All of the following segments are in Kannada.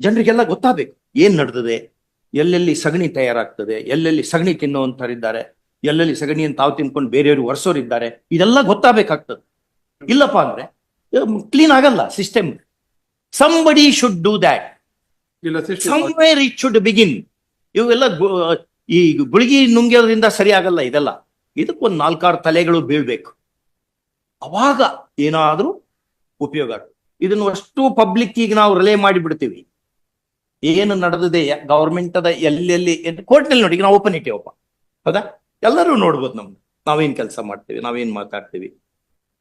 ಜನರಿಗೆಲ್ಲ ಗೊತ್ತಾಗಬೇಕು ಏನ್ ನಡೆದಿದೆ, ಎಲ್ಲೆಲ್ಲಿ ಸಗಣಿ ತಯಾರಾಗ್ತದೆ, ಎಲ್ಲೆಲ್ಲಿ ಸಗಣಿ ತಿನ್ನುವಂತರಿದ್ದಾರೆ, ಎಲ್ಲೆಲ್ಲಿ ಸಗಣಿಯನ್ನು ತಾವು ತಿನ್ಕೊಂಡು ಬೇರೆಯವ್ರಿಗೆ ಒರೆಸೋರಿದ್ದಾರೆ, ಇದೆಲ್ಲ ಗೊತ್ತಾಗಬೇಕಾಗ್ತದೆ. ಇಲ್ಲಪ್ಪ ಅಂದ್ರೆ ಕ್ಲೀನ್ ಆಗಲ್ಲ system. Somebody should do that, somewhere it should begin. ಇವೆಲ್ಲ ಈ ಗುಳಿಗಿ ನುಂಗ್ಯೋದ್ರಿಂದ ಸರಿ ಆಗಲ್ಲ ಇದೆಲ್ಲ. ಇದಕ್ಕೊಂದು 4-6 ತಲೆಗಳು ಬೀಳ್ಬೇಕು, ಅವಾಗ ಏನಾದ್ರೂ ಉಪಯೋಗ ಆಗ್ತದೆ. ಇದನ್ನು ಅಷ್ಟು ಪಬ್ಲಿಕ್ ಈಗ ನಾವು ರಿಲೇ ಮಾಡಿ ಬಿಡ್ತೀವಿ. ಏನು ನಡೆದಿದೆ ಗವರ್ಮೆಂಟ್ ಅದ ಎಲ್ಲೆಲ್ಲಿ ಕೋರ್ಟ್ನಲ್ಲಿ ನೋಡಿ, ಈಗ ನಾವು ಓಪನ್ ಇಟ್ಟೇವಪ್ಪ, ಹೌದಾ? ಎಲ್ಲರೂ ನೋಡ್ಬೋದು ನಮ್ದು, ನಾವೇನ್ ಕೆಲಸ ಮಾಡ್ತೀವಿ, ನಾವೇನ್ ಮಾತಾಡ್ತೀವಿ,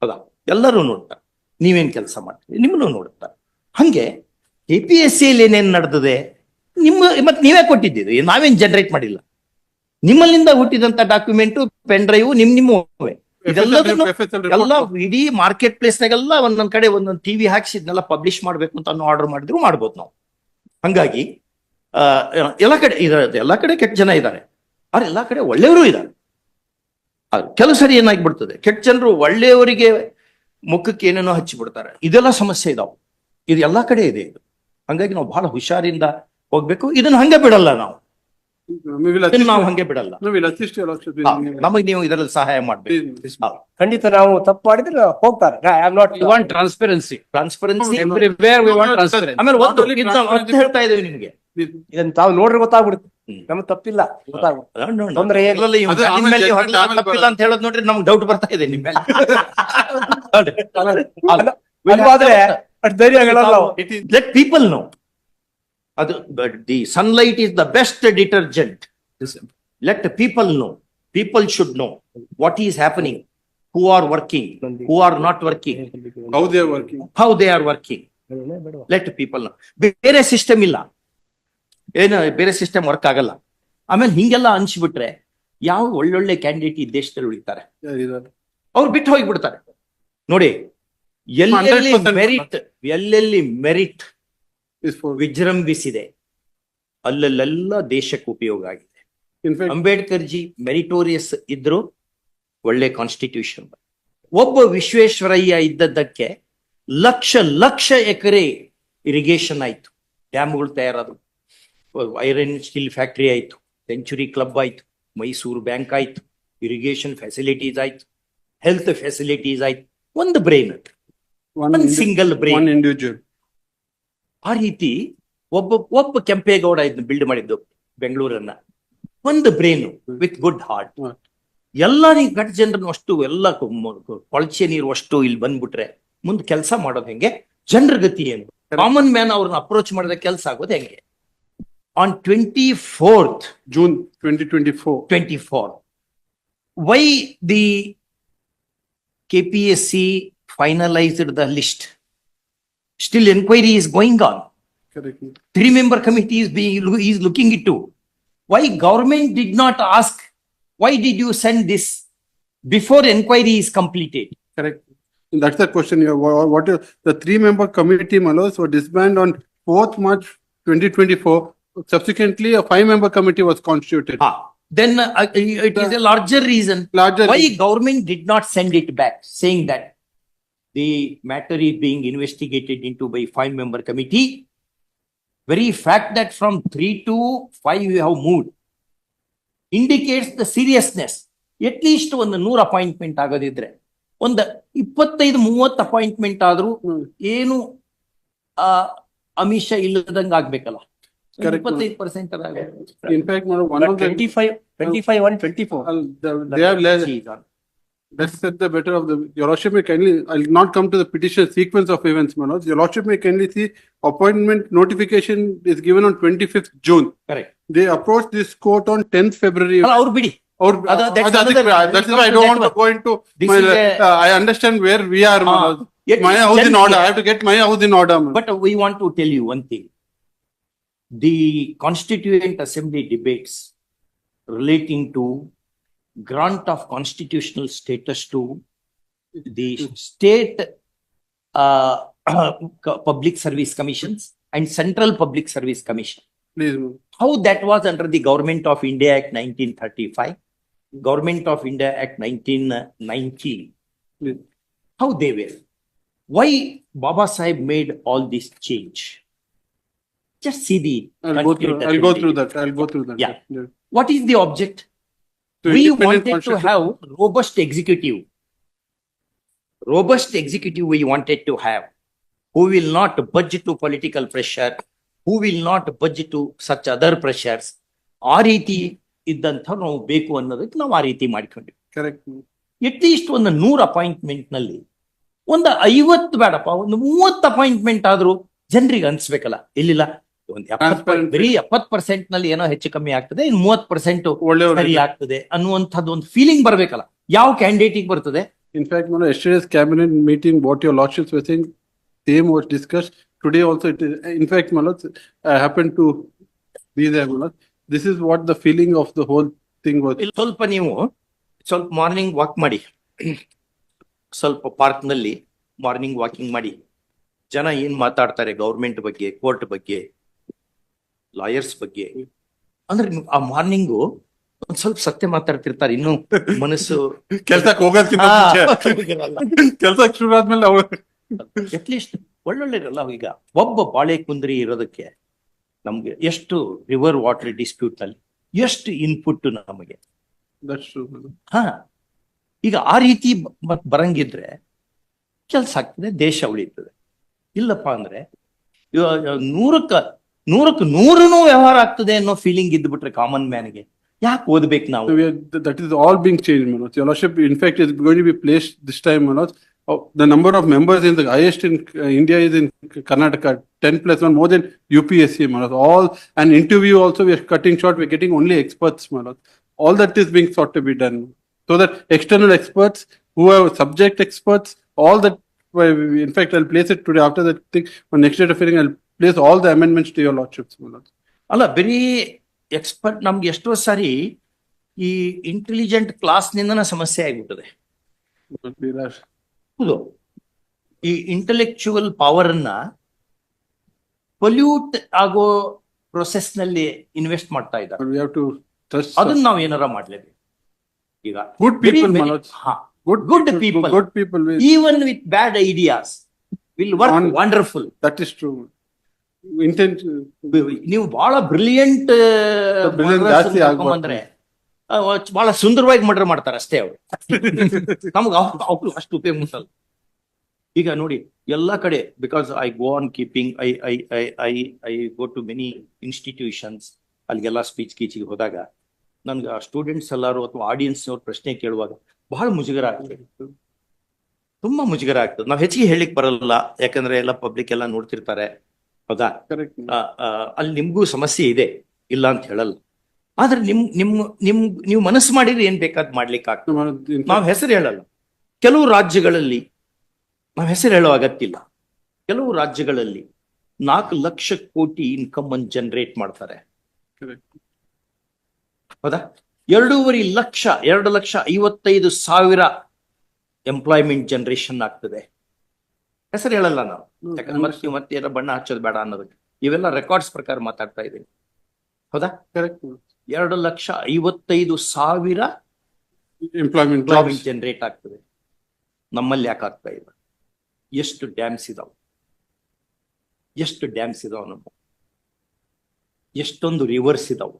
ಹೌದಾ? ಎಲ್ಲರೂ ನೋಡ್ತಾರೆ, ನೀವೇನ್ ಕೆಲಸ ಮಾಡ್ತೀವಿ ನಿಮ್ಮನ್ನು ನೋಡುತ್ತಾರೆ. ಹಂಗೆ KPSC ಏನೇನ್ ನಡೆದಿದೆ ಮತ್ತೆ ನೀವೇ ಕೊಟ್ಟಿದ್ದೀರಿ, ನಾವೇನ್ ಜನರೇಟ್ ಮಾಡಿಲ್ಲ. ನಿಮ್ಮಲ್ಲಿಂದ ಹುಟ್ಟಿದಂತ ಡಾಕ್ಯುಮೆಂಟು, ಪೆನ್ ಡ್ರೈವ್ ನಿಮ್ಮವೇ. ಎಲ್ಲ ಇಡೀ ಮಾರ್ಕೆಟ್ ಪ್ಲೇಸ್ ನಾಗೆಲ್ಲ ಒಂದೊಂದ್ ಕಡೆ ಒಂದೊಂದು ಟಿವಿ ಹಾಕ್ಸಿ ಇದನ್ನೆಲ್ಲ ಪಬ್ಲಿಷ್ ಮಾಡ್ಬೇಕು ಅಂತ ಆರ್ಡರ್ ಮಾಡಿದ್ರು ಮಾಡ್ಬೋದು ನಾವು. ಹಂಗಾಗಿ ಎಲ್ಲ ಕಡೆ ಇದಾರೆ, ಎಲ್ಲ ಕಡೆ ಕೆಟ್ಟ ಜನ ಇದ್ದಾರೆ, ಆದ್ರೆ ಎಲ್ಲಾ ಕಡೆ ಒಳ್ಳೆಯವರು ಇದ್ದಾರೆ. ಕೆಲವು ಸರಿ ಏನಾಗ್ಬಿಡ್ತದೆ, ಕೆಟ್ಟ ಜನರು ಒಳ್ಳೆಯವರಿಗೆ ಮುಖಕ್ಕೆ ಏನೇನೋ ಹಚ್ಚಿಬಿಡ್ತಾರೆ. ಇದೆಲ್ಲ ಸಮಸ್ಯೆ ಇದಾವೆ, ಇದು ಎಲ್ಲಾ ಕಡೆ ಇದೆ ಇದು. ಹಂಗಾಗಿ ನಾವು ಬಹಳ ಹುಷಾರಿಂದ ಹೋಗ್ಬೇಕು. ಇದನ್ನ ಹಂಗೆ ಬಿಡಲ್ಲ ನಾವು ಹಂಗೆ ಬಿಡಲ್ಲ. ನಮಗೆ ನೀವು ಇದರಲ್ಲಿ ಸಹಾಯ ಮಾಡ್ಬೇಕು. ಖಂಡಿತ ನಾವು ತಪ್ಪು ಮಾಡಿದ್ರೆ ಹೋಗ್ತಾರೆ. ಟ್ರಾನ್ಸ್ಪರೆನ್ಸಿ ಆಮೇಲೆ ಒಂದು ಹೇಳ್ತಾ ಇದ್ದೇವೆ ನಿಮ್ಗೆ, ಇದನ್ನ ತಾವು ನೋಡ್ರಿ ಗೊತ್ತಾಗ್ಬಿಡುತ್ತೆ, ನಮ್ಗೆ ತಪ್ಪಿಲ್ಲ ಗೊತ್ತಾಗ್ಬಿಡುತ್ತೆ. ತೊಂದ್ರೆ ತಪ್ಪಿಲ್ಲ ಅಂತ ಹೇಳೋದು ನೋಡ್ರಿ ನಮ್ಗೆ ಡೌಟ್ ಬರ್ತಾ ಇದೆ ನಿಮ್ಮ ಆದ್ರೆ ಧೈರ್ಯ ಲೆಟ್ ಪೀಪಲ್ ನೋ. ಅದು the Sunlight is the best detergent. Let people know, people should know what is happening, who are working, who are not working, how they are working. Let people know. ಬೇರೆ ಸಿಸ್ಟಮ್ ಇಲ್ಲ, ಏನು ಬೇರೆ ಸಿಸ್ಟಮ್ ವರ್ಕ್ ಆಗಲ್ಲ. ಆಮೇಲೆ ಹಿಂಗೆಲ್ಲ ಅನ್ಸ್ಬಿಟ್ರೆ ಯಾವ ಒಳ್ಳೊಳ್ಳೆ ಕ್ಯಾಂಡಿಡೇಟ್ ಈ ದೇಶದಲ್ಲಿ ಉಳಿತಾರೆ, ಅವ್ರು ಬಿಟ್ಟು ಹೋಗಿಬಿಡ್ತಾರೆ. ನೋಡಿ, ಎಲ್ಲೆಲ್ಲಿ ಮೆರಿಟ್ ವಿಜೃಂಭಿಸಿದೆ ಅಲ್ಲೆಲ್ಲ ದೇಶಕ್ಕೆ ಉಪಯೋಗ ಆಗಿದೆ. ಅಂಬೇಡ್ಕರ್ ಜಿ ಮೆರಿಟೋರಿಯಸ್ ಇದ್ರು, ಒಳ್ಳೆ ಕಾನ್ಸ್ಟಿಟ್ಯೂಷನ್. ಒಬ್ಬ ವಿಶ್ವೇಶ್ವರಯ್ಯ ಇದ್ದದ್ದಕ್ಕೆ ಲಕ್ಷ ಲಕ್ಷ ಎಕರೆ ಇರಿಗೇಷನ್ ಆಯ್ತು, ಡ್ಯಾಮ್ಗಳು ತಯಾರಾದವು, ಐರನ್ ಸ್ಟೀಲ್ ಫ್ಯಾಕ್ಟರಿ ಆಯ್ತು, ಸೆಂಚುರಿ ಕ್ಲಬ್ ಆಯ್ತು, ಮೈಸೂರು ಬ್ಯಾಂಕ್ ಆಯ್ತು, ಇರಿಗೇಷನ್ ಫೆಸಿಲಿಟೀಸ್ ಆಯ್ತು, ಹೆಲ್ತ್ ಫೆಸಿಲಿಟೀಸ್ ಆಯ್ತು. ಒಂದು ಬ್ರೈನ್, ಒಂದು ಸಿಂಗಲ್ ಬ್ರೈನ್ ಇಂಡಿವಿಜುವಲ್. ಆ ರೀತಿ ಒಬ್ಬ ಕೆಂಪೇಗೌಡ ಇದನ್ನ ಬಿಲ್ಡ್ ಮಾಡಿದ್ದು ಬೆಂಗಳೂರನ್ನ, ಒಂದು ಬ್ರೈನ್ ವಿತ್ ಗುಡ್ ಹಾರ್ಟ್. ಎಲ್ಲ ಗಟ್ ಜನರನ್ನು ಅಷ್ಟು ಎಲ್ಲ ಕೊಳಚೆ ನೀರು ಅಷ್ಟು ಇಲ್ಲಿ ಬಂದ್ಬಿಟ್ರೆ ಮುಂದೆ ಕೆಲಸ ಮಾಡೋದು ಹೆಂಗೆ, ಜನರ ಗತಿ ಏನು, ಕಾಮನ್ ಮ್ಯಾನ್ ಅವ್ರನ್ನ ಅಪ್ರೋಚ್ ಮಾಡಿದ ಕೆಲಸ ಆಗೋದು ಹೆಂಗೆ. On 24th June 2024, why the KPSC finalized the list? Still inquiry is going on. correct. 3-member committee is looking into. Why government did not ask, why did you send this before inquiry is completed? Correct. That's the question. What is the 3-member committee, Malos, were disbanded on 4th March 2024. Subsequently, a 5-member committee was constituted. Then it is a larger reason why government did not send it back, saying that the matter is being investigated into by 5-member committee. Very fact that from 3 to 5 we have moved indicates the seriousness. At least ಒಂದು 100 ಅಪಾಯಿಂಟ್ಮೆಂಟ್ ಆಗೋದಿದ್ರೆ ಒಂದು 25-30 ಅಪಾಯಿಂಟ್ಮೆಂಟ್ ಆದ್ರೂ ಏನು ಅಮಿಷ ಇಲ್ಲದಂಗ ಆಗ್ಬೇಕಲ್ಲ. 25% In fact, one of the 25 and 24. They have less. Let's set the better of the. Your Lordship may kindly. I'll not come to the petition sequence of events, Manoj. Your Lordship may kindly see appointment notification is given on 25th June. Correct. They approached this court on 10th February. ಅವ್ರು ಬಿಡಿ. That's why I don't want to go into. I understand where we are, Manoj. My house in order. I have to get my house in order, Manoj. But we want to tell you one thing. The Constituent Assembly debates relating to grant of constitutional status to the state public service commissions and central public service commission. Please. How that was under the Government of India Act 1935, Government of India Act 1990. Please. How they were. Why Baba Sahib made all this change? just see the. I'll go through that. I'll go through that. Yeah. What is the object? So We independent wanted to constitution- have robust executive. Robust executive we wanted to have, who will not budge to political pressure, who will not budge to such other pressures. ಆ ರೀತಿ ಇದ್ದಂಥ ನಾವು ಬೇಕು ಅನ್ನೋದಕ್ಕೆ ನಾವು ಆ ರೀತಿ ಮಾಡ್ಕೊಂಡ್ವಿ. Correct. ಅಟ್ ಲೀಸ್ಟ್ ಒಂದು 100 ಅಪಾಯಿಂಟ್ಮೆಂಟ್ ನಲ್ಲಿ ಒಂದು 50 ಬೇಡಪ್ಪ, ಒಂದು 30 ಅಪಾಯಿಂಟ್ಮೆಂಟ್ ಆದ್ರೂ ಜನರಿಗೆ ಅನ್ಸ್ಬೇಕಲ್ಲ, ಇಲ್ಲಿಲ್ಲ ಒಂದು 70 ಬರೀ 70% ನಲ್ಲಿ ಏನೋ ಹೆಚ್ಚು ಕಮ್ಮಿ ಆಗ್ತದೆ, ಇನ್ನು 30% ಒಳ್ಳೆಯವರು. ಸರಿ ಆಗ್ತದೆ ಅನ್ನುವಂಥದ್ದು ಒಂದು ಫೀಲಿಂಗ್ ಬರ್ಬೇಕಲ್ಲ. ಯಾವ ಕ್ಯಾಂಡಿಡೇಟಿಗೆ ಬರ್ತದೆ? In fact, yesterday's cabinet meeting, what your lordships were saying, same was discussed. Today also, it is, in fact, I happened to be there, This is what the feeling of the whole thing was. ಇಲ್ಲಿ ಸ್ವಲ್ಪ ನೀವು ಸ್ವಲ್ಪ ಮಾರ್ನಿಂಗ್ ವಾಕ್ ಮಾಡಿ, ಸ್ವಲ್ಪ ಪಾರ್ಕ್ ನಲ್ಲಿ ಮಾರ್ನಿಂಗ್ ವಾಕಿಂಗ್ ಮಾಡಿ. ಜನ ಏನ್ ಮಾತಾಡ್ತಾರೆ ಗೌರ್ಮೆಂಟ್ ಬಗ್ಗೆ, ಕೋರ್ಟ್ ಬಗ್ಗೆ, ಲಾಯರ್ಸ್ ಬಗ್ಗೆ, ಅಂದ್ರೆ ನೀವು ಆ ಮಾರ್ನಿಂಗು ಒಂದ್ ಸ್ವಲ್ಪ ಸತ್ಯ ಮಾತಾಡ್ತಿರ್ತಾರೆ. ಇನ್ನು ಮನಸ್ಸು ಕೆಲ್ಸಕ್ಕೆ ಹೋಗೋದ್ಕಿಂತ ಕೆಲ್ಸಕ್ಕೆ ಶುರು ಆದ್ಮೇಲೆ ಅಟ್ ಲೀಸ್ಟ್ ಒಳ್ಳೊಳ್ಳೆರಲ್ಲ. ಈಗ ಒಬ್ಬ ಬಾಳೆ ಕುಂದ್ರಿ ಇರೋದಕ್ಕೆ ನಮ್ಗೆ ಎಷ್ಟು ರಿವರ್ ವಾಟರ್ ಡಿಸ್ಪ್ಯೂಟ್ ನಲ್ಲಿ ಎಷ್ಟು ಇನ್ಪುಟ್ ನಮಗೆ. ಹಾ, ಈಗ ಆ ರೀತಿ ಬರಂಗಿದ್ರೆ ಕೆಲ್ಸ ಆಗ್ತದೆ, ದೇಶ ಉಳಿತದೆ. ಇಲ್ಲಪ್ಪ ಅಂದ್ರೆ ನೂರಕ್ಕೆ 100 ವ್ಯವಹಾರ ಆಗ್ತದೆ ಅನ್ನೋ ಫೀಲಿಂಗ್ ಇದ್ಬಿಟ್ರೆ ಕಾಮನ್ ಮ್ಯಾನ್ಗೆ ಯಾಕೆ ಓದ್ಬೇಕು ನಾವು? That is all being changed, Your Lordship, in fact, is going to be placed this time, the number of members in the highest in India is in Karnataka, 10+1, more than UPSC, all, and interview also we are cutting short, we're getting only experts, all that is being sought to be done, so that external experts who are subject experts, all that, in fact, I'll place it today after that thing, on next date of hearing, I'll place all the amendments to your lordships. ಅಲ್ಲ, ಬರೀ ಎಕ್ಸ್ಪರ್ಟ್ ನಮ್ಗೆ ಎಷ್ಟೋ ಸಾರಿ ಈ ಇಂಟೆಲಿಜೆಂಟ್ ಕ್ಲಾಸ್ ನಿಂದನ ಸಮಸ್ಯೆ ಆಗ್ಬಿಟ್ಟದೆ. ಹೌದು, ಈ ಇಂಟೆಲೆಕ್ಚುವಲ್ ಪವರ್ ಅನ್ನ ಪೊಲ್ಯೂಟ್ ಆಗೋ ಪ್ರೊಸೆಸ್ ನಲ್ಲಿ ಇನ್ವೆಸ್ಟ್ ಮಾಡ್ತಾ ಇದ್ದಾರೆ. We have to trust ಅದನ್ನ ನಾವು ಏನಾರ ಮಾಡ್ಲೇಬೇಕು. ಈಗ good people, Manoj. good people, good people will, even with bad ideas will work wonderful. that is true. Intent, ನೀವು ಬಹಳ ಬ್ರಿಲಿಯಂಟ್ ಜಾಸ್ತಿ ಬಂದ್ರೆ ಬಹಳ ಸುಂದರವಾಗಿ ಮರ್ಡರ್ ಮಾಡ್ತಾರೆ ಅಷ್ಟೇ ಅವರು. ನಮ್ಗೆ ಅಷ್ಟು ಉಪಯೋಗ ಮುಟ್ಟಲ್ಲ. ಈಗ ನೋಡಿ ಎಲ್ಲಾ ಕಡೆ, because I go on keeping, I go to many institutions, ಅಲ್ಲಿಗೆಲ್ಲ ಸ್ಪೀಚ್ ಗೀಚಿಗೆ ಹೋದಾಗ ನನ್ಗೆ ಸ್ಟೂಡೆಂಟ್ಸ್ ಎಲ್ಲಾರು ಅಥವಾ ಆಡಿಯನ್ಸ್ ಅವ್ರ ಪ್ರಶ್ನೆ ಕೇಳುವಾಗ ಬಹಳ ಮುಜುಗರ ಆಗ್ತದೆ, ತುಂಬಾ ಮುಜುಗರ ಆಗ್ತದೆ. ನಾವ್ ಹೆಚ್ಚಿಗೆ ಹೇಳಿಕ್ ಬರಲ್ಲ, ಯಾಕಂದ್ರೆ ಎಲ್ಲ ಪಬ್ಲಿಕ್ ಎಲ್ಲ ನೋಡ್ತಿರ್ತಾರೆ. ಹೌದಾ? ಅಲ್ಲಿ ನಿಮ್ಗೂ ಸಮಸ್ಯೆ ಇದೆ, ಇಲ್ಲ ಅಂತ ಹೇಳಲ್ಲ. ಆದ್ರೆ ನೀವು ಮನಸ್ಸು ಮಾಡಿದ್ರೆ ಏನ್ ಬೇಕಾದ್ ಮಾಡ್ಲಿಕ್ಕೆ ಆಗ್ತದೆ. ನಾವ್ ಹೆಸರು ಹೇಳಲ್ಲ. ಕೆಲವು ರಾಜ್ಯಗಳಲ್ಲಿ ನಾವ್ ಹೆಸರು ಹೇಳೋ ಅಗತ್ಯ ಇಲ್ಲ. ಕೆಲವು ರಾಜ್ಯಗಳಲ್ಲಿ 4 ಲಕ್ಷ ಕೋಟಿ ಇನ್ಕಮ್ ಅನ್ನು ಜನರೇಟ್ ಮಾಡ್ತಾರೆ. ಹೌದಾ? 2,55,000 ಎಂಪ್ಲಾಯ್ಮೆಂಟ್ ಜನರೇಷನ್ ಆಗ್ತದೆ. ಹೆಸರು ಹೇಳಲ್ಲ ನಾವು, ಯಾಕಂದ್ರೆ ಮತ್ತೆ ಬಣ್ಣ ಹಚ್ಚೋದು ಬೇಡ ಅನ್ನೋದಕ್ಕೆ. ಇವೆಲ್ಲ ರೆಕಾರ್ಡ್ಸ್ ಪ್ರಕಾರ ಮಾತಾಡ್ತಾ ಇದ್ದೀನಿ. ಹೌದಾ? 2,55,000 employment ಜನರೇಟ್ ಆಗ್ತದೆ. ನಮ್ಮಲ್ಲಿ ಯಾಕೆ ಆಗ್ತಾ ಇಲ್ಲ? ಎಷ್ಟು ಡ್ಯಾಮ್ಸ್ ಇದಾವ, ನಮ್ಮ ಎಷ್ಟೊಂದು ರಿವರ್ಸ್ ಇದಾವೆ.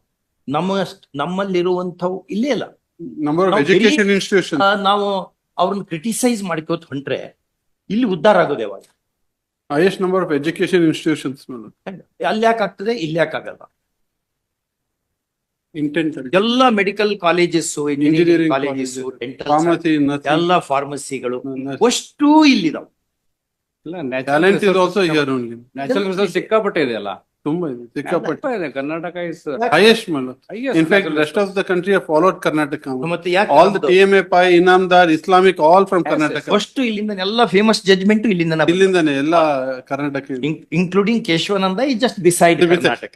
ನಮ್ಮಲ್ಲಿರುವಂಥವು ಇಲ್ಲೇ ಇಲ್ಲ. number of education institutions, ನಾವು ಅವ್ರನ್ನ ಕ್ರಿಟಿಸೈಸ್ ಮಾಡ್ಕೋತ ಹೊಂಟ್ರೆ ಇಲ್ಲಿ ಉದ್ಧಾರ ಆಗೋದು ಯಾವಾಗ? highest number of education institutions, ಅಲ್ಲಿ ಯಾಕೆ ಆಗ್ತದೆ, ಇಲ್ಲಿ ಯಾಕೆ ಆಗಲ್ಲ? intent, ಎಲ್ಲ medical colleges, engineering colleges, pharmacy, nursing, ಎಲ್ಲ ಫಾರ್ಮಸಿಗಳು ಅಷ್ಟು ಇಲ್ಲಿದಾವೆ. talent is also here only. Natural resource ಸಿಕ್ಕಾಪಟ್ಟೆ ಇದೆಯಲ್ಲ, ತುಂಬಾ ಇದೆ, ಸಿಕ್ಕಾಪಟ್ಟೆ ಇದೆ. Karnataka is highest, in fact, rest of the country have followed Karnataka. ಮತ್ತೆ ಯಾಕೆ All the TMA, PI, Inamdar, Islamic, all from Karnataka. ಅಷ್ಟು ಇಲ್ಲಿಂದ ಎಲ್ಲ ಫೇಮಸ್ ಜಡ್ಜ್ಮೆಂಟ್ ಇಲ್ಲಿಂದ, ಇಲ್ಲಿಂದಾನೆ ಎಲ್ಲ Karnataka, including Kesavananda is just beside Karnataka.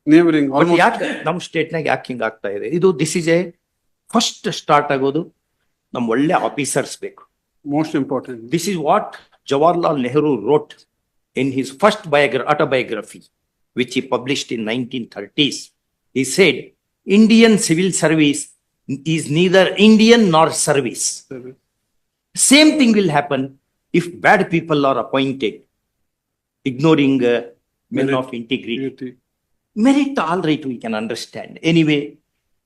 Neighbouring almost. ಯಾಕೆ ನಮ್ಮ ಸ್ಟೇಟ್ ನಾಗ ಯಾಕೆ ಹಿಂಗ ಆಗ್ತಾ ಇದೆ? ಇದು this is a first start ಆಗೋದು ನಮ್ ಒಳ್ಳೆ ಆಫೀಸರ್ಸ್ ಬೇಕು. Most important. This is what Jawaharlal Nehru wrote in his first autobiography, which he published in 1930s. He said, Indian civil service is neither Indian nor service. Same thing will happen if bad people are appointed, ignoring men Merit. of integrity. Beauty. Merit, all right, we can understand. Anyway,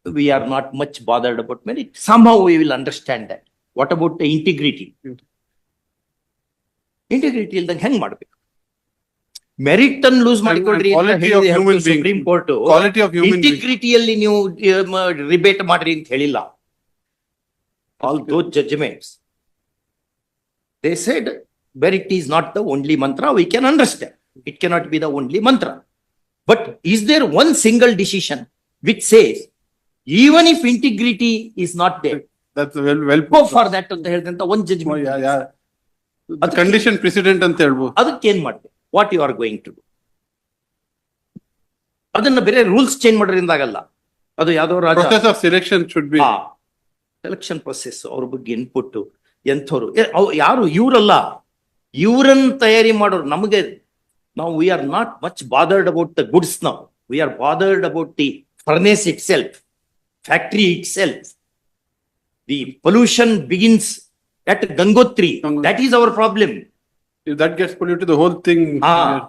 we are not much bothered about merit. Somehow we will understand that. What about the integrity? Beauty. Integrity ಇಲ್ದಂಗೆ ಹೆಂಗ್ ಮಾಡ್ಬೇಕು? ಮೆರಿಟ್ ಅನ್ನು ಲೂಸ್ ಮಾಡಿಕೊಡ್ರಿ And quality of human being. Supreme court Quality of human being. ಇಂಟಿಗ್ರಿಟಿಯಲ್ಲಿ ನೀವು ರಿಬೇಟ್ ಮಾಡ್ರಿ ಅಂತ ಹೇಳಿಲ್ಲ. All those judgments, they said merit is not the only mantra. We can understand. It cannot be the only mantra. But is there one single decision which says, even if integrity is not there, That's well go put. for that ಅಂತ ಹೇಳಿದಂತ ಒಂದು Oh, judgement. yeah, yeah. The condition precedent ಅಂತ ಹೇಳ್ಬೋದು. ಅದಕ್ಕೆ ಏನ್ ಮಾಡ್ಬೇಕು? What you are going to do? ಅದನ್ನ ಬೇರೆ ರೂಲ್ಸ್ ಚೇಂಜ್ ಮಾಡೋದ್ರಿಂದ ಆಗಲ್ಲ. ಅದು ಯಾವ್ದೋ ರಾಜ Process of selection should be. Election process, ಅವ್ರ ಬಗ್ಗೆ ಇನ್ಪುಟ್ ಎಂಥವ್ರು ಯಾರು ಇವರಲ್ಲ, ಇವರನ್ನ ತಯಾರಿ ಮಾಡೋರು. ನಮಗೆ ನಾವು we are not much bothered about the goods. ನಾವು we are bothered about the furnace itself, factory itself. The pollution begins at Gangotri. That is our problem. If that gets polluted, the whole thing.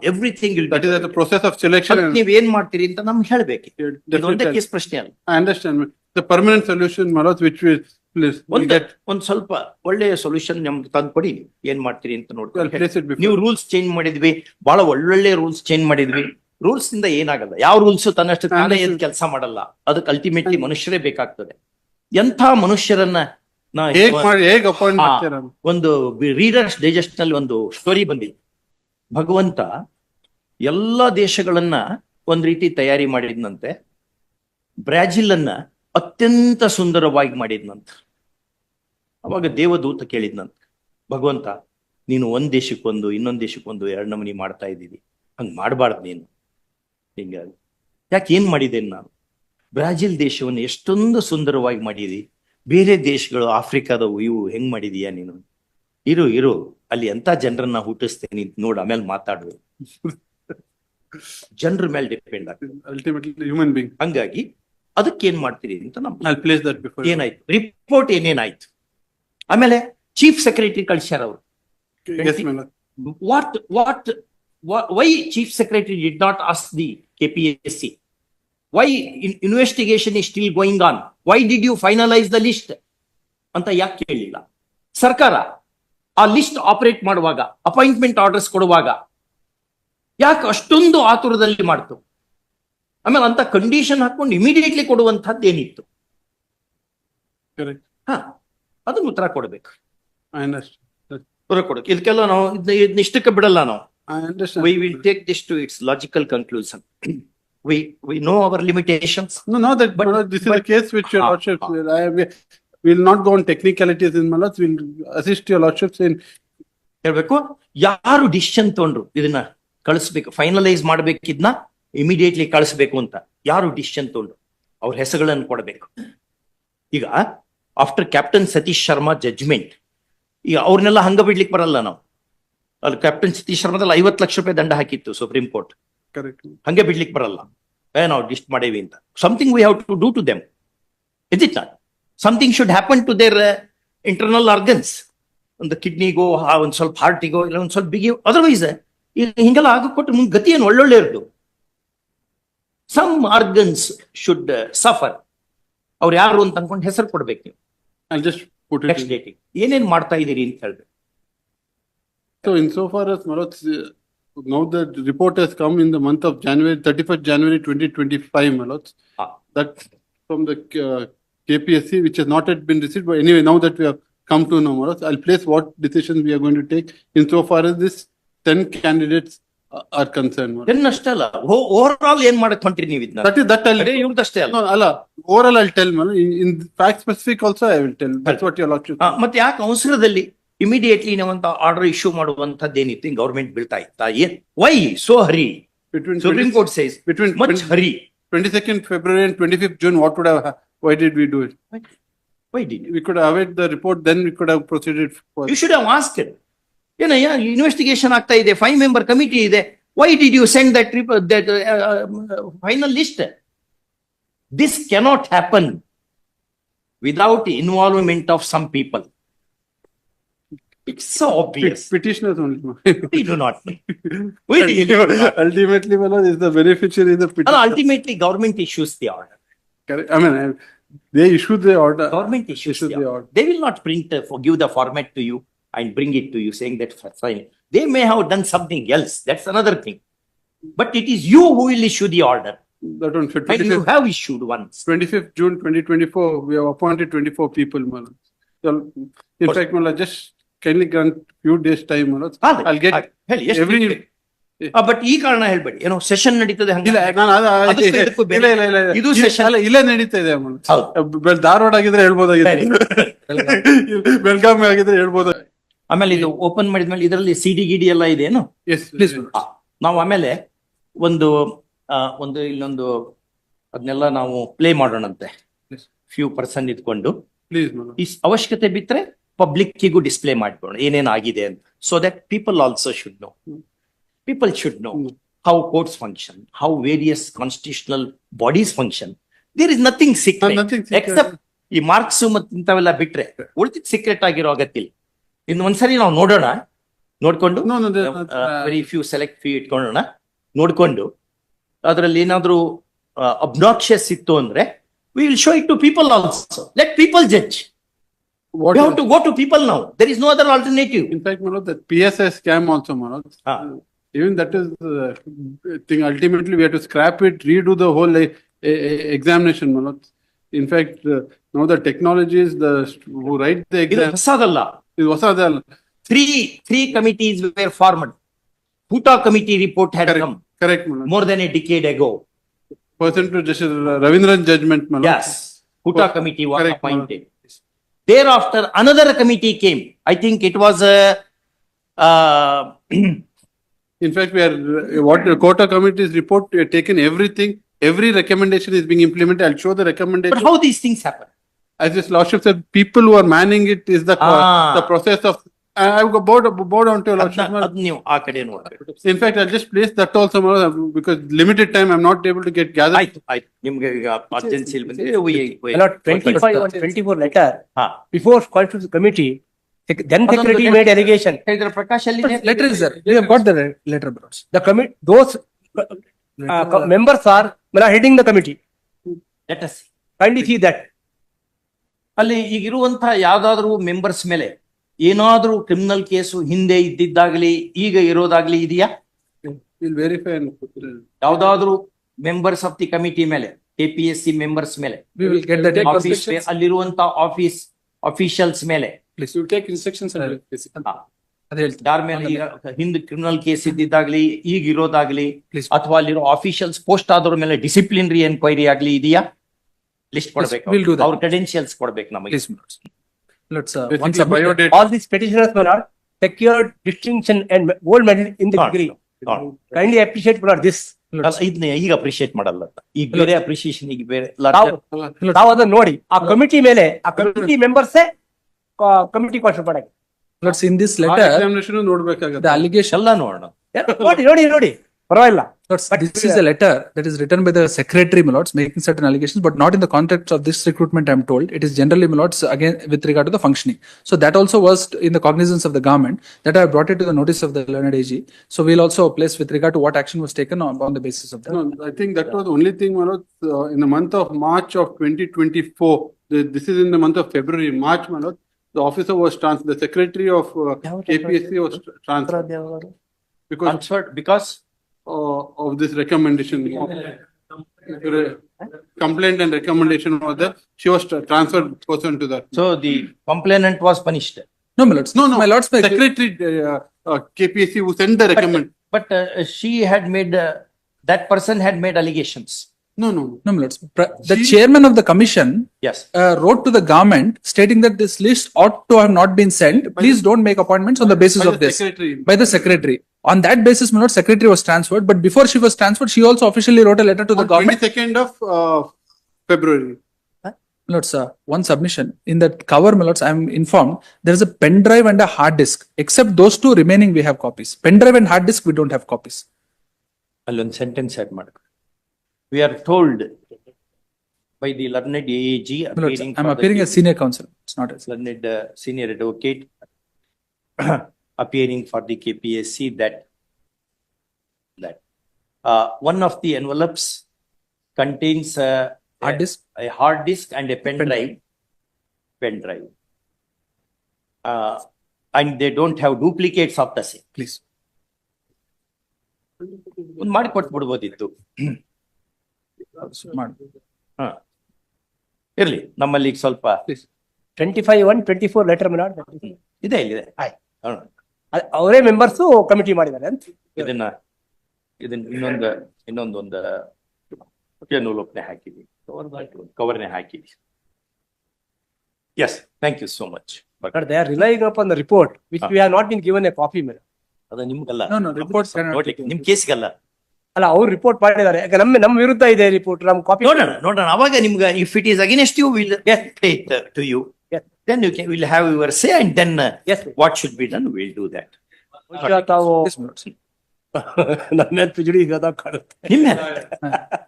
Everything That is at the process of selection. And ನೀವ್ ಏನ್ ಮಾಡ್ತೀರಿ ಅಂತ ನಮ್ಗೆ ಹೇಳ್ಬೇಕು. ಇದೊಂದೇ definitely, ಕೇಸ್ ಪ್ರಶ್ನೆ ಅಲ್ಲ. I understand. The permanent solution, Manoj, which we please we get. ಒಂದ್ ಸ್ವಲ್ಪ ಒಳ್ಳೆಯ ಸೊಲ್ಯೂಷನ್ ನಮ್ಗೆ ತಂದ್ಕೊಡಿ. ಏನ್ ಮಾಡ್ತೀರಿ ಅಂತ I'll ನೋಡ್ಕೊಂಡು place it before. ನೀವು ರೂಲ್ಸ್ ಚೇಂಜ್ ಮಾಡಿದ್ವಿ, ಬಹಳ ಒಳ್ಳೊಳ್ಳೆ ರೂಲ್ಸ್ ಚೇಂಜ್ ಮಾಡಿದ್ವಿ. ರೂಲ್ಸ್ ಇಂದ ಏನಾಗಲ್ಲ. ಯಾವ ರೂಲ್ಸ್ ತನ್ನಷ್ಟು ತಾನೇ ಏನ್ ಕೆಲಸ ಮಾಡಲ್ಲ. ಅದಕ್ಕೆ ಅಲ್ಟಿಮೇಟ್ಲಿ ಮನುಷ್ಯರೇ ಬೇಕಾಗ್ತದೆ. ಎಂಥ ಮನುಷ್ಯರನ್ನ ಹೇಗ್ ಅಪಾಯಿಂಟ್ ಹಾ. ಮಾಡ್ತೀರಾ? ಒಂದು ರೀಡರ್ಸ್ ಡೈಜೆಸ್ಟ್ ನಲ್ಲಿ ಒಂದು ಸ್ಟೋರಿ ಬಂದಿದೆ. ಭಗವಂತ ಎಲ್ಲಾ ದೇಶಗಳನ್ನ ಒಂದ್ ರೀತಿ ತಯಾರಿ ಮಾಡಿದ್ನಂತೆ, ಬ್ರಾಜಿಲ್ ಅನ್ನ ಅತ್ಯಂತ ಸುಂದರವಾಗಿ ಮಾಡಿದ್ನಂತ. ಅವಾಗ ದೇವದೂತ ಕೇಳಿದ್ನಂತ, ಭಗವಂತ ನೀನು ಒಂದ್ ದೇಶಕ್ಕೊಂದು ಇನ್ನೊಂದ್ ದೇಶಕ್ಕೊಂದು ಎರಡು ನಮೂನಿ ಮಾಡ್ತಾ ಇದ್ದೀವಿ, ಹಂಗ್ ಮಾಡಬಾರ್ದು ನೀನು. ಹಿಂಗ ಯಾಕೆ ಏನ್ ಮಾಡಿದ್ದೇನೆ ನಾನು? ಬ್ರಾಜಿಲ್ ದೇಶವನ್ನು ಎಷ್ಟೊಂದು ಸುಂದರವಾಗಿ ಮಾಡಿದಿ, ಬೇರೆ ದೇಶಗಳು ಆಫ್ರಿಕಾದವು ಇವು ಹೆಂಗ್ ಮಾಡಿದೀಯಾ ನೀನು? ಇರು ಅಲ್ಲಿ ಎಂತ ಜನರನ್ನ ಹುಟ್ಟಿಸ್ತೇನೆ ನೋಡು, ಆಮೇಲೆ ಮಾತಾಡು. ಜನರ ಮೇಲೆ ಡಿಪೆಂಡ್ ಆಗ್ತದೆ Ultimately, human being. ಹಂಗಾಗಿ ಅದಕ್ಕೆ ಏನ್ ಮಾಡ್ತೀರಿ ಅಂತ ನಮ್ I'll place that before. ಏನಾಯ್ತು ರಿಪೋರ್ಟ್ ಏನೇನಾಯ್ತು. ಆಮೇಲೆ ಚೀಫ್ ಸೆಕ್ರೆಟರಿ ಕಳ್ಸ್ಯಾರ ಅವರು. Yes, Manoj. what why chief secretary did not ask the KPSC? Why investigation is still going on? Why did you finalize the list? ಅಂತ ಯಾಕೆ ಕೇಳಲಿಲ್ಲ ಸರ್ಕಾರ? ಆ ಲಿಸ್ಟ್ ಆಪರೇಟ್ ಮಾಡುವಾಗ, ಅಪಾಯಿಂಟ್ಮೆಂಟ್ ಆರ್ಡರ್ಸ್ ಕೊಡುವಾಗ ಯಾಕೆ ಅಷ್ಟೊಂದು ಆತುರದಲ್ಲಿ ಮಾಡ್ತು? ಆಮೇಲೆ ಅಂತ ಕಂಡೀಷನ್ ಹಾಕೊಂಡು ಇಮಿಡಿಯೇಟ್ಲಿ ಕೊಡುವಂತಹದ್ದು ಏನಿತ್ತು? Correct. ಅದನ್ನ ಉತ್ತರ ಕೊಡ್ಬೇಕು. I understand. ಉತ್ತರ ಕೊಡಕ್ಕೆ ಇದಕ್ಕೆಲ್ಲ ನಾವು ಇದನ್ನ ಇಷ್ಟಕ್ಕೆ ಬಿಡಲ್ಲ ನಾವು. I understand. We will take this to its logical conclusion. We know our limitations. No, that But- Manoj, this is but- a case which your Ah, lordship, ah. we will not go on technicalities in Manoj. We'll assist your lordships in. ಹೇಳ್ಬೇಕು ಯಾರು ಡಿಸಿಷನ್ ತಗೊಂಡ್ರು ಇದನ್ನ ಕಳಿಸ್ಬೇಕು, ಫೈನಲೈಸ್ ಮಾಡ್ಬೇಕಿದ್ನ ಇಮಿಡಿಯೇಟ್ಲಿ ಕಳಿಸ್ಬೇಕು ಅಂತ ಯಾರು ಡಿಸಿಷನ್ ತಗೊಂಡ್ರು ಅವ್ರ ಹೆಸರುಗಳನ್ನು ಕೊಡಬೇಕು. ಈಗ after captain Satish Sharma judgement, ಈಗ ಅವ್ರನ್ನೆಲ್ಲ ಹಂಗ ಬಿಡ್ಲಿಕ್ಕೆ ಬರಲ್ಲ ನಾವು. ಅಲ್ಲಿ ಕ್ಯಾಪ್ಟನ್ ಸತೀಶ್ ಶರ್ಮಾದಲ್ಲಿ 50 ಲಕ್ಷ ರೂಪಾಯಿ ದಂಡ ಹಾಕಿತ್ತು ಸುಪ್ರೀಂ ಕೋರ್ಟ್. Correct. ಹಂಗೆ ಬಿಡ್ಲಿಕ್ಕೆ ಬರಲ್ಲ. ನಾವು ಲಿಸ್ಟ್ ಮಾಡೇವಿ ಅಂತ. Something we have to do to them, is it not? Something should happen to their internal organs. ಒಂದು ಕಿಡ್ನಿಗೋ, ಒಂದ್ ಸ್ವಲ್ಪ ಹಾರ್ಟಿಗೋ, ಇಲ್ಲ ಒಂದ್ ಸ್ವಲ್ಪ ಬಿಗಿ. ಅದರ್ವೈಸ್ ಹಿಂಗೆಲ್ಲ ಆಗಕೊಟ್ಟು ಮುಂದೆ ಗತಿ ಏನು ಒಳ್ಳೊಳ್ಳೆ ಇರ್ದು. Some organs should suffer. ಅವ್ರು ಯಾರು ಅಂತ ಅನ್ಕೊಂಡು ಹೆಸರು ಕೊಡ್ಬೇಕು ನೀವು I'll just put it. Next ಡೇಟಿಗೆ. ಏನೇನ್ ಮಾಡ್ತಾ ಇದೀರಿ ಅಂತ ಹೇಳ್ಬೇಕು. So insofar as Manoj, now the report has come in the month of January, 31st January 2025, Manoj. Ah. That from the KPSC, which has not yet been received, but anyway, now that we have come to know, Manoj, I'll place what decisions we are going to take insofar as this 10 candidates are concerned, Manoj. ಏನ್ ಅಷ್ಟೇ ಅಲ್ಲ, ಓವರ್ ಆಲ್ ಏನ್ ಮಾಡಕ್ ಹೊಂಟ್ರಿ ನೀವು ಇದನ್ನ? That I'll, ಇವ್ರದಷ್ಟೇ ಅಲ್ಲ. no, Allah, overall I'll tell, Manoj. In fact specific also I will tell. That's what your lordship. ಮತ್ತೆ ಯಾಕೆ ಅವಸರದಲ್ಲಿ ಇಮಿಡಿಯೇಟ್ಲಿ ನಾವಂತ ಆರ್ಡರ್ ಇಶ್ಯೂ ಮಾಡುವಂತದ್ದೇನಿತ್ತು ಗವರ್ಮೆಂಟ್ ಬೀಳ್ತಾ ಇತ್ತಾ? ಏನ್ why so Hari? Between supreme 20 court says between much 20 Hari. 22nd February and 25th June, what would have, why did we do it? Why did We could have awaited the report, then we could have proceeded for. You should have asked. ಏನಯ್ಯ ಇನ್ವೆಸ್ಟಿಗೇಷನ್ ಆಗ್ತಾ ಇದೆ, 5 ಮೆಂಬರ್ ಕಮಿಟಿ ಇದೆ, why did you send that final list? This cannot happen without involvement of some people. It's so obvious. Petitioners only. We do not know. We really do not know. Ultimately, my lord, is the beneficiary is the And petitioner. ultimately, government issues the order. Correct. I mean, they issue the order. Government issues Issue the the order. order. They will not print, give the format to you and bring it to you saying that sign it. They may have done something else. That's another thing. But it is you who will issue the order. That one, And you have issued once. 25th June 2024, we have appointed 24 people, my lord. So, in fact, my lord, just kindly grant few days time, my lord. I'll get ಹೇಳಿ ಎಷ್ಟು every. ಬಟ್ ಈ ಕಾರಣ ಹೇಳ್ಬೇಡಿ ಏನೋ ಸೆಷನ್ ನಡೀತದೆ ಹಂಗೆ ಇಲ್ಲ ನಾನು ಅದಕ್ಕೂ ಇದಕ್ಕೂ ಬೇರೆ. ಇದು session. ಇಲ್ಲೇ ನಡೀತಾ ಇದೆ ಅಮ್ಮ. ಹೌದು. ಧಾರವಾಡ ಆಗಿದ್ರೆ ಹೇಳ್ಬೋದಾಗಿತ್ತು. ಬೆಳಗಾವಿ ಆಗಿದ್ರೆ ಹೇಳ್ಬೋದಾಗಿತ್ತು. ಆಮೇಲೆ ಇದು ಓಪನ್ ಮಾಡಿದ್ಮೇಲೆ ಇದರಲ್ಲಿ ಸಿಡಿ ಗಿಡಿ ಎಲ್ಲ ಇದೆಯೇನು? Yes please. ನಾವು ಆಮೇಲೆ ಒಂದು ಇಲ್ಲೊಂದು ಅದನ್ನೆಲ್ಲ ನಾವು ಪ್ಲೇ ಮಾಡೋಣಂತೆ. ಫ್ಯೂ ಪರ್ಸನ್ ಇದ್ಕೊಂಡು ಪ್ಲೀಸ್ ಈ ಅವಶ್ಯಕತೆ ಬಿಟ್ರೆ ಪಬ್ಲಿಕ್ಕಿಗೂ ಡಿಸ್ಪ್ಲೇ ಮಾಡ್ಬೋಣ ಏನೇನ್ ಆಗಿದೆ ಅಂತ. So that people also should know. People should know how courts function, how various constitutional bodies function. There is nothing secret, Nothing secret. except ಈ ಮಾರ್ಕ್ಸ್ ಮತ್ತು ಇಂಥವೆಲ್ಲ ಬಿಟ್ರೆ ಉಳಿದಿದ್ ಸೀಕ್ರೆಟ್ ಆಗಿರೋ ಅಗತ್ಯ ಇಲ್ಲ. ಇನ್ನು ಒಂದ್ಸರಿ ನಾವು ನೋಡೋಣ, ನೋಡ್ಕೊಂಡು ವೆರಿ ಫ್ಯೂ ಸೆಲೆಕ್ಟ್ ಫ್ಯೂ ಇಟ್ಕೊಳ್ಳೋಣ, ನೋಡ್ಕೊಂಡು ಅದ್ರಲ್ಲಿ ಏನಾದ್ರು ಅಬ್ನಾಕ್ಷಿಯಸ್ ಇತ್ತು ಅಂದ್ರೆ we will show it to people also. Let people judge. We have to go to people now. There is no other alternative. In fact, Manoj, that PSI scam also, Manoj. Even that is thing. Ultimately, we have to scrap it, redo the whole examination, Manoj. In fact, now the technologies, who write the ಇದು exam, ಹೊಸದಲ್ಲ. is ಹೊಸದಲ್ಲ. Three committees were formed. Huta committee report had Correct. come Correct, Manoj. more than a decade ago. Pursuant to Justice Ravindran judgment, Manoj. Yes, Huta committee was Correct, appointed. Thereafter, another committee came. I think it was In fact, we are what the Kota committee's report, we have taken everything. Every recommendation is being implemented. I'll show the but recommendation. how these things happen? As this lordship said, people who are manning it is the process of. I've got board on to your lordship. ಅದ್ನ ನೀವು ಆ ಕಡೆ ನೋಡ್ಬೇಕು. In fact, I'll just place that also, Manoj, because limited time, I'm not able to get gathered. ಆಯ್ತು ನಿಮ್ಗೆ ಈಗ ಅರ್ಜೆನ್ಸಿ ಬಂದ್ರೆ Allot 25 and 24 letter ಹಾ before constitutional committee, then secretary made allegation. ಹೇಳಿದ್ರೆ ಪ್ರಕಾಶ್ ಅಲ್ಲಿ Letter is there. We have got the letter, bro. The those members are heading the committee. let us see. Kindly see that. ಅಲ್ಲಿ ಈಗಿರುವಂತ ಯಾವ್ದಾದ್ರು ಮೆಂಬರ್ಸ್ ಮೇಲೆ ಏನಾದ್ರೂ ಕ್ರಿಮಿನಲ್ ಕೇಸು ಹಿಂದೆ ಇದ್ದಿದ್ದಾಗ್ಲಿ ಈಗ ಇರೋದಾಗ್ಲಿ ಇದೆಯಾ? We'll verify and put it in. ಯಾವ್ದಾದ್ರು ಮೆಂಬರ್ಸ್ ಆಫ್ ದಿ ಕಮಿಟಿ ಮೇಲೆ, KPSC ಮೆಂಬರ್ಸ್ ಮೇಲೆ, We will get the office ಅಲ್ಲಿರುವಂತ ಆಫೀಸ್ ಅಫಿಷಿಯಲ್ಸ್ ಮೇಲೆ, Please, you take instructions and ಅದೇ ಹೇಳ್ತೀನಿ. ಯಾರ ಮೇಲೆ ಈಗ ಹಿಂದೆ ಕ್ರಿಮಿನಲ್ ಕೇಸ್ ಇದ್ದಿದ್ದಾಗ್ಲಿ ಈಗ ಇರೋದಾಗ್ಲಿ Please. ಅಥವಾ ಅಲ್ಲಿರೋ ಆಫಿಷಿಯಲ್ಸ್ ಪೋಸ್ಟ್ ಆದವ್ರ ಮೇಲೆ ಡಿಸಿಪ್ಲಿನರಿ ಎನ್ಕ್ವೈರಿ ಆಗ್ಲಿ ಇದೆಯಾ? ಲಿಸ್ಟ್ ಕೊಡ್ಬೇಕು, we'll do that. ಅವ್ರ ಕ್ರೆಡೆನ್ಶಿಯಲ್ಸ್ ಕೊಡ್ಬೇಕು ನಮಗೆ. Please, Manoj. Let's Basically, once submit. biodata. All these petitioners are secured distinction and gold medal in the degree. Kindly appreciate for this. ಅಲ್ಲ, ಇದನ್ನ ಈಗ ಅಪ್ರಿಶಿಯೇಟ್ ಮಾಡಲ್ಲ, ಈಗ ಬೇರೆ ಅಪ್ರಿಶಿಯೇಷನ್ ಈಗ ಬೇರೆ ತಾವು ಅದನ್ನ ನೋಡಿ ಆ ಕಮಿಟಿ ಮೇಲೆ ಆ ಕಮಿಟಿ ಮೆಂಬರ್ಸ್ ಕಮಿಟಿ ಕ್ವಶನ್ ಮಾಡಕ್ಕೆ Let's in this ಆ letter, examination ನೋಡ್ಬೇಕಾಗತ್ತೆ. the allegation. ಎಲ್ಲ ನೋಡೋಣ. ನೋಡಿ ಪರವಾಗಿಲ್ಲ. Let's, this is a letter that is written by the secretary, my lords, making certain allegations, but not in the context of this recruitment. I'm told it is generally, my lords, again with regard to the functioning. So that also was in the cognizance of the government that I have brought it to the notice of the learned AG. So we'll also place with regard to what action was taken on the basis of that. No, I think that was the only thing, Manoj, in the month of March of 2024. This is in the month of February, March, Manoj. The officer was transferred. The secretary of KPSC was transferred because of this recommendation. Complaint and recommendation was there. She was transferred pursuant to that. so the complainant was punished. No, my lords. No, My lords, Secretary KPSC who sent the recommend. But she had made that person had made allegations. No. no, my lords. The chairman of the commission Yes. wrote to the government stating that this list ought to have not been sent. Please don't make appointments on the basis By of the this. secretary. By the secretary. On that basis, my lord, secretary was transferred. But before she was transferred, she also officially wrote a letter to the On government. 22nd of February. My lords, one submission. In that cover, my lords, I am informed there is a pen drive and a hard disk. Except those two remaining, we have copies. Pen drive and hard disk, we don't have copies. ಅಲ್ಲೊಂದು ಸೆಂಟೆನ್ಸ್ ಆಡ್ ಮಾಡ್ಕೊ. We are told by the learned AAG My lords, appearing I am for appearing the as senior counsel. It's not as. learned senior advocate appearing for the KPSC that one of the envelopes contains Hard disk. a hard disk and a pen drive. And they don't have duplicates of the same. Please. ಒಂದು ಮಾಡಿ ಕೊಟ್ಬಿಡ್ಬೋದಿತ್ತು. ಹಾ ಇರ್ಲಿ, ನಮ್ಮಲ್ಲಿ ಈಗ ಸ್ವಲ್ಪ 25/1/24 ಲೆಟರ್ ಮಿಲಾಡ್ ಇದೆ ಇಲ್ಲಿದೆ. ಅವರೇ ಮೆಂಬರ್ಸ್ ಕಮಿಟಿ ಮಾಡಿದ್ದಾರೆ ಅಂತ. ಇದನ್ನ ಇನ್ನೊಂದೊಂದು ಅನುಲೋಪನೆ ಹಾಕಿದ್ವಿ, ಕವರ್ನೆ ಹಾಕಿದ್ವಿ. Yes, thank you so much. But they are relying upon the report which we have not been given a copy. ಅದು ನಿಮ್ಗಲ್ಲ, No, reports cannot. ನೋಡ್ಲಿಕ್ಕೆ ನಿಮ್ ಕೇಸ್ಗಲ್ಲ. ಅಲ್ಲ, ಅವ್ರು ರಿಪೋರ್ಟ್ ಮಾಡಿದ್ದಾರೆ. ಯಾಕೆ ನಮ್ಮ ವಿರುದ್ಧ ಇದೆ ರಿಪೋರ್ಟ್, ನಮ್ ಕಾಪಿ ನೋಡೋಣ ಅವಾಗ ನಿಮ್ಗೆ if it is against you will take to you, then you can will have your say, and then Yes, what should be done, we'll do that. ತಾವು Yes, my lords. ನನ್ನ ಪಿಜುಡಿ ಕಾಡುತ್ತೆ. ನಿಮ್ಮ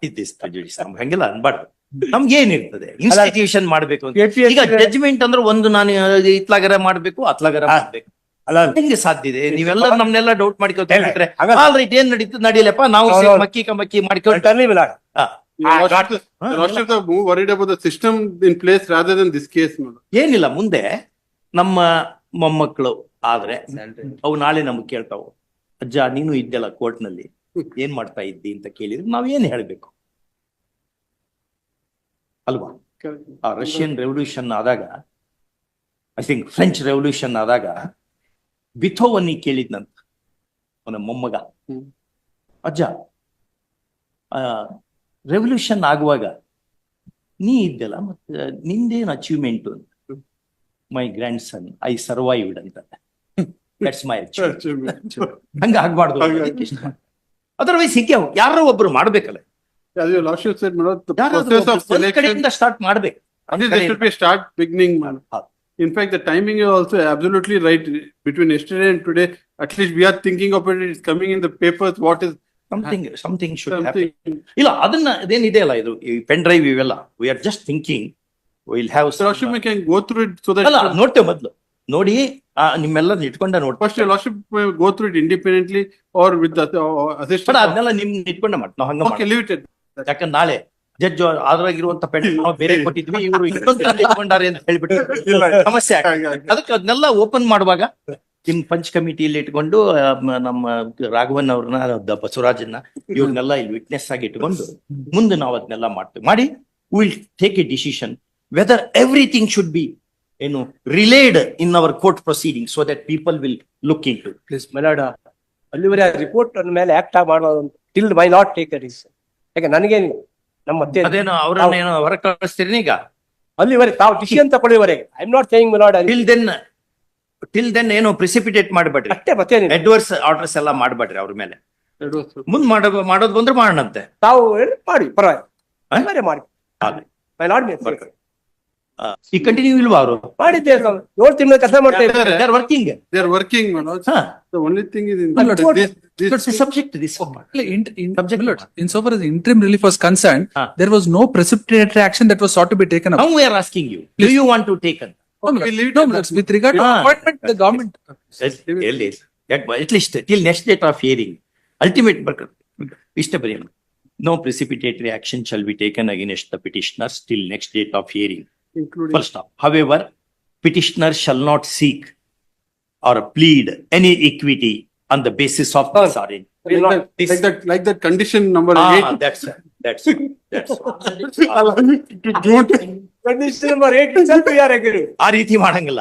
ಇದಿಸ್ prejudice, ನಮ್ಗೆ ಹಂಗೆಲ್ಲ ಅನ್ಬಾರ್ದು. ನಮ್ಗೆ ಏನಿರ್ತದೆ ಇನ್ಸ್ಟಿಟ್ಯೂಷನ್ ಮಾಡ್ಬೇಕು ಅಂತ. KPSC ಈಗ ಜಡ್ಜ್ಮೆಂಟ್ ಅಂದ್ರೆ ಒಂದು ನಾನು ಇತ್ಲಾಗರ ಮಾಡ್ಬೇಕು ಅತ್ಲಾಗರ ಮಾಡ್ಬೇಕು, ಅಲ್ಲ ಹೆಂಗೆ ಸಾಧ್ಯ ಇದೆ? ನೀವೆಲ್ಲ ನಮ್ನೆಲ್ಲ ಡೌಟ್ ಮಾಡ್ಕೊತಾರೆ. ಹಾಗಲ್ಲ. ಆಲ್ರೈಟ್, ಏನ್ ನಡೀತು ನಡೀಲಪ್ಪ, ನಾವು ಹೌದು. ಮಕ್ಕಿ ಮಾಡ್ಕೊಂಡು ಟರ್ನಿ milord. Your Lordship are more worried about the system in place rather than this case, madam. ಏನಿಲ್ಲ, ಮುಂದೆ ನಮ್ಮ ಮೊಮ್ಮಕ್ಕಳು ಆದ್ರೆ ಅವು ನಾಳೆ ನಮಗ್ ಕೇಳ್ತಾವು, ಅಜ್ಜ ನೀನು ಇದ್ದೆಲ್ಲ ಕೋರ್ಟ್ ನಲ್ಲಿ ಏನ್ ಮಾಡ್ತಾ ಇದ್ದಿ ಅಂತ ಕೇಳಿದ್ರೆ ನಾವ್ ಏನ್ ಹೇಳ್ಬೇಕು ಅಲ್ವಾ? ಆ ರಷ್ಯನ್ ರೆವಲ್ಯೂಷನ್ ಆದಾಗ, ಐ ಥಿಂಕ್ ಫ್ರೆಂಚ್ ರೆವಲ್ಯೂಷನ್ ಆದಾಗ ಬಿಥೋವನ್ನಿ ಕೇಳಿದ್ನಂತ ಅವನ ಮೊಮ್ಮಗ, ಅಜ್ಜ ರೆವಲ್ಯೂಷನ್ ಆಗುವಾಗ ನೀ ಇದ್ದಲ್ಲ, ಮತ್ತೆ ನಿಂದೇನ್ ಅಚೀವ್ಮೆಂಟ್ ಅಂತ. ಮೈ ಗ್ರ್ಯಾಂಡ್ ಸನ್ ಐ ಸರ್ವೈವ್ಡ್ ಅಂತ. That's my achievement. ಹಂಗ ಆಗ್ಬಾರ್ದು. ಅದರ್ವೈಸ್ ಹೀಗೆ ಯಾರೋ ಒಬ್ರು ಮಾಡ್ಬೇಕಲ್ಲ, As your Lordship said, madam, the ಯಾರಾದ್ರೂ process of ಒಬ್ರು ಒಂದ್ selection, ಕಡೆಯಿಂದ ಸ್ಟಾರ್ಟ್ ಮಾಡ್ಬೇಕು. I think there should be a start beginning, madam. In fact, the timing is also absolutely right. Between yesterday and today, at least we are thinking of it. It's coming in the papers. What is something should happen. something? ಇಲ್ಲ, ಅದನ್ನ ಅದೇನಿದೆ ಅಲ್ಲ, ಇದು ಈ ಪೆನ್ ಡ್ರೈವ್ ಇವೆಲ್ಲ we are just thinking will have. Sir, Lordship, we can go through it so that. ಅಲ್ಲ, ನೋಡ್ತೇವೆ ಮೊದ್ಲು, ನೋಡಿ ನಿಮ್ಮೆಲ್ಲ ಇಟ್ಕೊಂಡ ನೋಡ್ತಾ. First, your Lordship may go through it independently or with the assistant. ಅದನ್ನೆಲ್ಲ ನಿಮ್ ಇಟ್ಕೊಂಡ ಮಾಡಿ ನಾವು ಹಂಗ Okay, leave it at that. ಯಾಕಂದ್ರೆ ನಾಳೆ ಜಡ್ಜ್ ಅದ್ರಾಗಿರುವಂತ ಪೆನ್ ನಾವು ಬೇರೆ ಕೊಟ್ಟಿದ್ವಿ, ಇವರು ಇನ್ನೊಂದು ಇಟ್ಕೊಂಡಾರೆ ಅಂತ ಹೇಳ್ಬಿಟ್ಟು ಸಮಸ್ಯೆ ಆಗ್ತದೆ. ಅದಕ್ಕೆ ಅದನ್ನೆಲ್ಲ ಓಪನ್ ಮಾಡುವಾಗ ನಿಮ್ ಪಂಚ್ ಕಮಿಟಿಯಲ್ಲಿ ಇಟ್ಕೊಂಡು ನಮ್ಮ ರಾಘವನ್ ಅವ್ರನ್ನ, ಬಸವರಾಜನ್ನ, ಇವ್ರನ್ನೆಲ್ಲ ಇಲ್ಲಿ ವಿಟ್ನೆಸ್ ಆಗಿ ಇಟ್ಕೊಂಡು ಮುಂದೆ ನಾವು ಅದನ್ನೆಲ್ಲ ಮಾಡ್ತೇವೆ. ಮಾಡಿ will take a decision whether everything should be ಏನು relayed in our court proceeding so that people will look into. Milord, ಅಲ್ಲಿವರೆ ರಿಪೋರ್ಟ್ ಮೇಲೆ ಆಕ್ಟ್ ಮಾಡಬಹುದು. Till my not take a decision. ಯಾಕೆ ನನಗೆ ನಮ್ಮ ಮತ್ತೆ ಅದೇನೋ ಅವ್ರನ್ನ ಏನೋ ಹೊರ ಕಳಿಸ್ತೀರಿ ಈಗ. ಅಲ್ಲಿವರೆ ತಾವು ಡಿಸಿಷನ್ ತಗೊಳ್ಳಿವರೆಗೆ I am not saying milord. Till then ಏನೋ ಪ್ರಿಸಿಪಿಟೇಟ್ ಮಾಡ್ಬೇಡ್ರಿ, ಅಷ್ಟೇ, ಮತ್ತೇನಿಲ್ಲ. ಅಡ್ವರ್ಸ್ ಆರ್ಡರ್ಸ್ ಎಲ್ಲ ಮಾಡ್ಬೇಡ್ರಿ ಅವ್ರ ಮೇಲೆ. That was. ಮುಂದ್ ಮಾಡೋದು ಬಂದ್ರೆ ಮಾಡೋಣಂತೆ. ತಾವು ಮಾಡಿ ಪರವಾಗಿಲ್ಲ, ಆ? ಅಲ್ಲಿವರೆ ಮಾಡಿ. ಆಗ್ಲಿ. ಮೈ ಲಾರ್ಡ್ ಈ ಕಂಟಿನ್ಯೂ ಇಲ್ವಾ ಅವರು? ಮಾಡಿದ್ದೆ 7 ತಿಂಗಳ ಕೆಲಸ ಮಾಡ್ತಾ ಇದ್ದಾರೆ. They are working. They are working, madam. The only thing is in My lord, this subject this. My lords, insofar as the interim relief was concerned, Ah. there was no precipitatory action that was sought to be taken up. Now we are asking you, do you want to take it? No, my Okay, lords. leave it No, at my lords, that. with regard to Ah. appointment, the government. ಎಲ್ಲಿ at least till next date of hearing, ultimate ಇಷ್ಟ ಬರೀ, no precipitatory action shall be taken against the petitioners till next date of hearing. including. Full stop. However, petitioner shall not seek or plead any equity on the basis of this arrangement. Like that condition number Ah, 8. that's condition number 8 itself we are agree. ಆ ರೀತಿ ಮಾಡಂಗಿಲ್ಲ.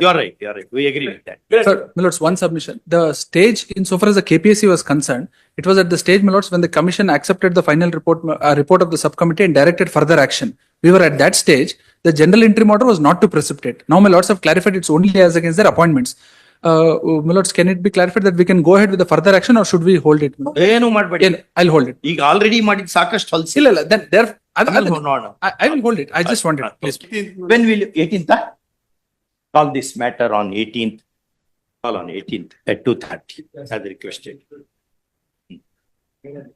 You are right. We agree with that. Sir, my lords, one submission. The stage, insofar as the KPSC was concerned, it was at the stage, my lords, when the commission accepted the final report of the subcommittee and directed further action. We were at that stage. The general interim order was not to precipitate. Now, my lords have clarified it's only as against their appointments. My lords, can it be clarified that we can go ahead with the further action, or should we hold it? ಏನು ಮಾಡ್ಬೇಡಿ. I'll hold it. ಈಗ ಆಲ್ರೆಡಿ ಮಾಡಿದ ಸಾಕಷ್ಟು ಹೊಲ್ಸಿ. ಇಲ್ಲ, then there. ನೋಡೋಣ. I will hold it. I just wanted. Please. When will 18th? Call this matter on 18th. Call on 18th at 2:30 as requested.